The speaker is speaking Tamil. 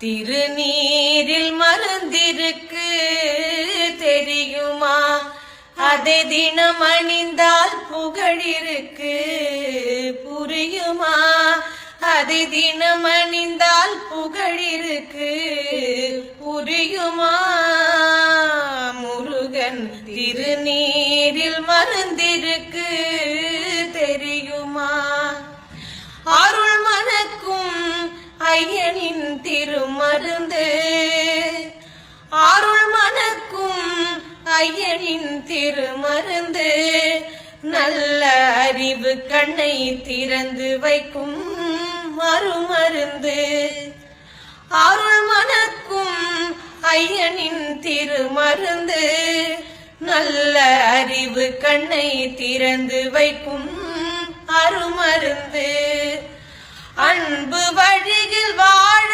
திருநீரில் மருந்திருக்கு தெரியுமா? அதை தினம் அணிந்தால் புகழிருக்கு புரியுமா? அதை தினம் அணிந்தால் புகழிருக்கு புரியுமா? முருகன் திருநீரில் மருந்திருக்கு தெரியுமா? அருள் மணக்கும் ஐயனின் திருமருந்து, அருள் மணக்கும் ஐயனின் திருமருந்து, நல்ல அறிவு கண்ணை திறந்து வைக்கும் மறுமருந்து. அருள் மணக்கும் ஐயனின் திருமருந்து, நல்ல அறிவு கண்ணை திறந்து வைக்கும் அருமருந்து. அன்பு வழியில் வாழ